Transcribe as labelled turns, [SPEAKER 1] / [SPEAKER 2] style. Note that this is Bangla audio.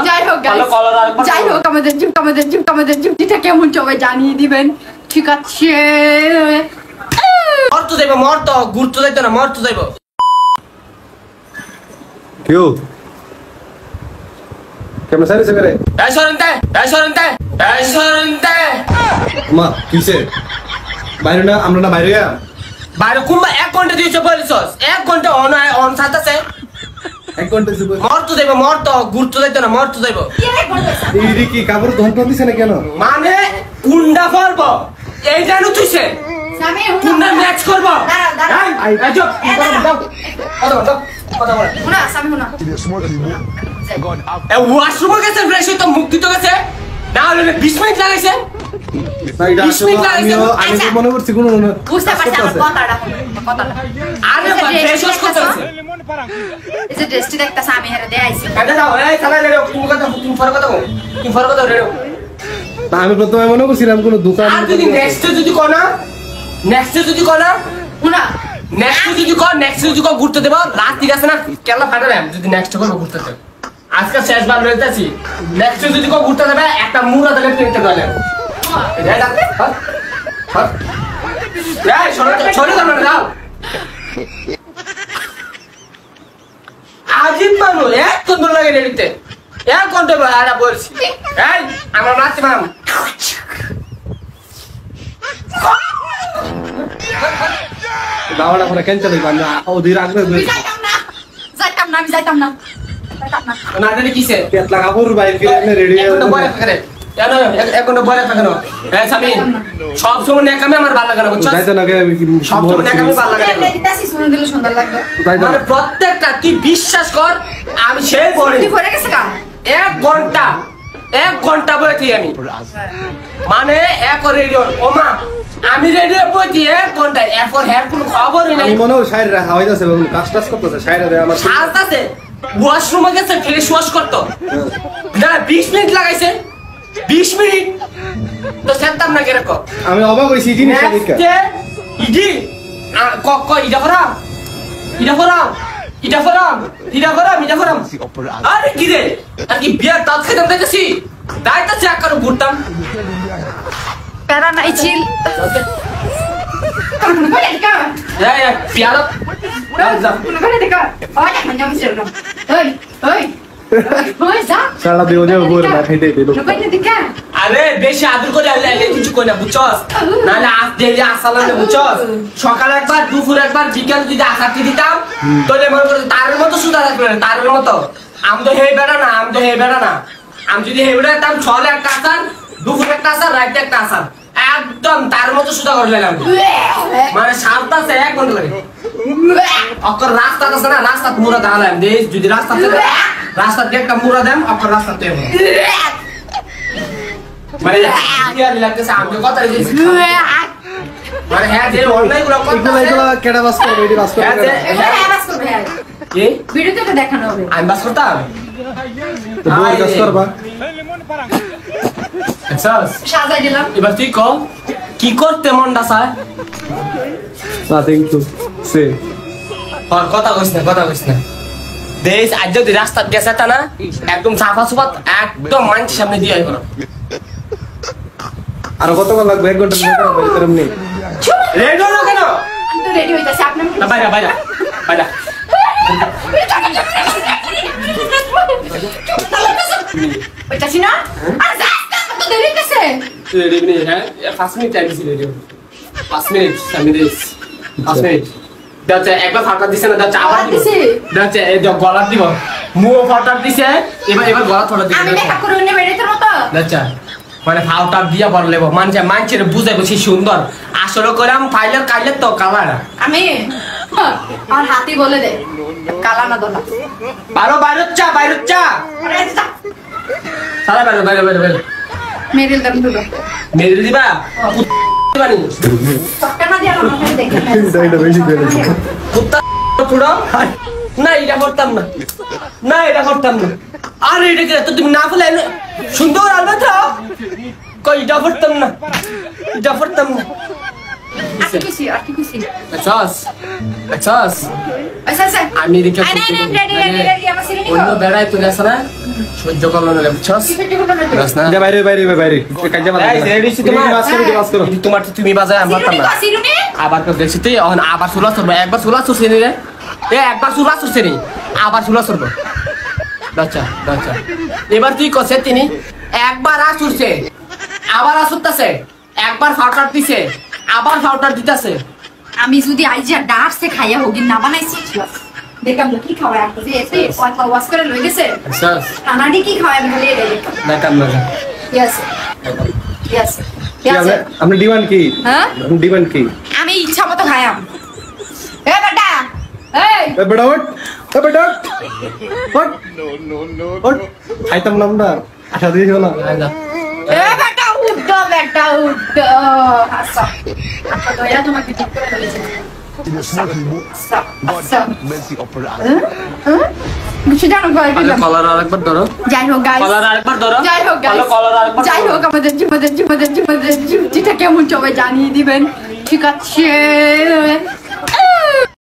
[SPEAKER 1] যাই হোক আমাদের যুক্তিটা কেমন সবাই জানিয়ে দিবেন ঠিক আছে
[SPEAKER 2] মরতো যাইব মরতো গুরুত্ব যাইতো না মরতো যাইব
[SPEAKER 3] কেউ কেমন সারি সে করে মা কিসে বাইরে না আমরা না বাইরে
[SPEAKER 2] বাইরে কুম্বা 1 ঘন্টা দিয়েছে বলিছস 1 ঘন্টা অন সাতাছে
[SPEAKER 3] 1 ঘন্টা যাবে
[SPEAKER 2] মরতো যাইব মরতো গুরুত্ব যাইতো না মরতো যাইব
[SPEAKER 3] এই কি কাপড় ধন দিছে না কেন
[SPEAKER 2] মানে কুন্ডা ফলবো এই জানো তুইছে
[SPEAKER 1] আমি
[SPEAKER 2] কুন্ডা ম্যাচ করব এই চুপ কথা বল
[SPEAKER 1] না সামি না
[SPEAKER 2] এ ওয়াশরুমে গেছে ফ্রেশ হইতো মুখ দিতে গেছে না হলে 20 মিনিট লাগাইছে
[SPEAKER 3] আমি মনে করছি কোন
[SPEAKER 1] বুঝতে পারছি আমার কথাটা
[SPEAKER 2] আরে ফ্রেশ হস করতে আছে
[SPEAKER 1] এই যে ড্রেসটি দেখতা সামি হেরে দে আইছি
[SPEAKER 2] কাটা দাও এই চালা রে তুমি ফরক দাও রে
[SPEAKER 3] আমি প্রথমে মনে করছিলাম কোন দোকান
[SPEAKER 2] আর যদি নেক্সট যদি কোনা
[SPEAKER 1] না
[SPEAKER 2] নেক্সট যদি ঘুরতে দেব রাত ঠিক আছে না কেলা ফাটালাম যদি নেক্সট করব ঘুরতে দেব আজকে শেষ বার বলতেছি নেক্সট যদি ঘুরতে দেবে একটা মুরা দিলে কিনতে পারলে এই ডাকতে হ্যাঁ এই ছোট না দাও আজিব মানু এক সুন্দর লাগে রেডিতে এক ঘন্টা আড়া বলছি এই আমার নাতি মাম
[SPEAKER 3] দাওয়াটা করে কেন চলে বানা ওদির আগে
[SPEAKER 1] যাইতাম না
[SPEAKER 2] না জানি কিসে
[SPEAKER 3] পেটলা কাপড় বাইরে করে রেডি
[SPEAKER 2] এক ঘন্টা বলে থাকে না এই সামি সব সময় নেকামে আমার ভালো লাগে না বুঝছস
[SPEAKER 3] যাইতো না
[SPEAKER 2] সব সময় নেকামে ভালো লাগে না
[SPEAKER 1] দিতাছি শুনে দিলে সুন্দর লাগবে
[SPEAKER 2] মানে প্রত্যেকটা তুই বিশ্বাস কর আমি সেই পড়ি
[SPEAKER 1] তুই পড়ে গেছে কা
[SPEAKER 2] 1 ঘন্টা বইছি আমি মানে এক রেডিও ওমা আমি রেডিও বইছি 1 ঘন্টা এরপর হের কোনো খবরই নাই
[SPEAKER 3] আমি মনে হয় শাইর রাখা হইতাছে কাজ করতেছে শাইরে দেয় আমার
[SPEAKER 2] সালতাছে ওয়াশরুমে গেছে ফ্রেশ ওয়াশ করতে না 20 মিনিট লাগাইছে 20 মিনিট তো সেটাম না কেন
[SPEAKER 3] আমি অবাক হইছি জিনিসটা দেখে
[SPEAKER 2] ইডি ইডা ফরাম আরে কি রে আর কি বিয়ার দাঁত খেতাম দেখেছি দাইতা চেক করে ঘুরতাম
[SPEAKER 1] প্যারা নাই ছিল
[SPEAKER 2] পিয়ারা
[SPEAKER 3] সারা দিও যে বল না খাইতে দিল
[SPEAKER 2] আরে বেশি আদর করে আইলে কিছু কই না বুঝছস নালে আজ ডেইলি আসালানে বুঝছস সকালে একবার দুপুর একবার বিকাল যদি আসাতি দিতাম তোলে মনে করে তারের মতো সুদা থাকবে না তারের মতো আমি তো হেই বেড়া না আমি যদি হেই বেড়া তাম ছলে একটা আসার দুপুর একটা আসার রাইতে একটা আসার একদম তার মতো সুদা করে লাইলাম মানে সাতটাছে 1 ঘন্টা লাগে অকর রাস্তা আছে না রাস্তা মুরা দাঁড়ালাম দেশ যদি রাস্তা একটা মুরা দেন অকর রাস্তা তো মানে ইয়ার লাগতেছে আমি কথা দিয়েছি মানে হ্যাঁ যে অনলাইন গুলো
[SPEAKER 3] এগুলো কেডা বাস করবে এডি বাস করবে
[SPEAKER 2] কি
[SPEAKER 1] ভিডিওতে দেখানো হবে
[SPEAKER 2] আমি বাস করতাম
[SPEAKER 3] তো বই কাজ করবা
[SPEAKER 1] সাজাই দিলাম
[SPEAKER 2] এবার তুই কম কি করতে মনটা চায়
[SPEAKER 3] নাথিং টু সে
[SPEAKER 2] কথা কইস না দেশ আজ যদি রাস্তা গেছে তা না একদম সাফা সুফা একদম মানুষের সামনে দিয়ে আইব
[SPEAKER 3] আর কতক্ষণ লাগবে 1 ঘন্টা ভিতরে বাইরে এমনি
[SPEAKER 2] রেডি হলো কেন
[SPEAKER 1] আমি তো রেডি হইতাছি আপনি
[SPEAKER 2] না বাইরে
[SPEAKER 1] হইতাছি না আর রাস্তা কত দেরি হইতাছে
[SPEAKER 2] রেডি নেই হ্যাঁ 5 মিনিট টাইম দিছি রেডি 5 মিনিট আমি দিস 5 মিনিট দাঁতে একবার ফাটা দিছে না দাঁতে আবার দিছে দাঁতে এই গলা দিব মুও ফাটা দিছে এবার গলা থোড়া দিছে
[SPEAKER 1] আমি মেকআপ করে নিয়ে বেরিয়ে তোর মতো
[SPEAKER 2] দাঁতে মানে ফাউটা দিয়া বল লেব মানছে বুঝাইবো সে সুন্দর আসলে করাম ফাইলের কাইলে তো কালার
[SPEAKER 1] আমি আর হাতি বলে দে কালা না দলা
[SPEAKER 2] বাইরে চা সারা বাইরে
[SPEAKER 1] মেরিল দাম দুটো
[SPEAKER 2] মেরে দিবা দিবানি
[SPEAKER 1] চক্কা না দিয়া আমাকে দেখে
[SPEAKER 3] এটা বেশি করে
[SPEAKER 2] কুত্তা পুরো না এটা করতাম না আরে এটা কি তো তুমি না বলে সুন্দর আলবা তো কই এটা করতাম না
[SPEAKER 1] আর কি খুশি
[SPEAKER 2] আচ্ছা আমি দেখে
[SPEAKER 1] রেডি আমার সিরিনি
[SPEAKER 2] অন্য বেড়ায় তুলে আসা না সহ্য করলো না বুঝছস বুঝছ না
[SPEAKER 3] যা বাইরে বাইরে বাইরে কাজে
[SPEAKER 2] এই রেডি ছি তোমার
[SPEAKER 3] মাছ করো মাছ করো
[SPEAKER 2] তোমার তো তুমি বাজায় আমার পারতাম না আবার তো দেখছি তুই আবার সুলা করবো একবার সুলা করছিস নি রে এ একবার সুলা করছিস নি আবার সুলা করবো আচ্ছা আচ্ছা এবার তুই কছে তিনি একবার আসুরছে আবার আসুরতাছে একবার ফাউটার দিছে আবার ফাউটার দিতাছে
[SPEAKER 1] আমি যদি আইজা ডাকছে খাইয়া হোগি না বানাইছি দেখলাম কি খাওয়া একটা যে এসে ওয়াশ করে লই গেছে
[SPEAKER 2] আচ্ছা
[SPEAKER 1] খানাডি কি খাওয়া আমি বলে এটাই দেখলাম
[SPEAKER 2] না কাম না
[SPEAKER 1] ইয়েস ইয়েস
[SPEAKER 3] আপনি ডিমান্ড কি
[SPEAKER 1] হ্যাঁ
[SPEAKER 3] ডিমান্ড কি
[SPEAKER 1] আমি ইচ্ছা মতো খাইয়াম এ বেটা এই
[SPEAKER 3] এ বেটা ওঠ এ বেটা ওঠ ওঠ খাইতাম না আমরা আশা দিয়েছিল না
[SPEAKER 1] এ বেটা উঠো আচ্ছা আচ্ছা দয়া তোমাকে ঠিক করে দিয়েছি কিছু জানো
[SPEAKER 2] কলার আরেকবার ধরো
[SPEAKER 1] যাই হোক গাইস
[SPEAKER 2] কলার আরেকবার ধরো
[SPEAKER 1] যাই হোক guys,
[SPEAKER 2] কলার আরেকবার
[SPEAKER 1] যাই হোক আমাদের জীবনের জীবনটা কেমন সবাই জানিয়ে দিবেন ঠিক আছে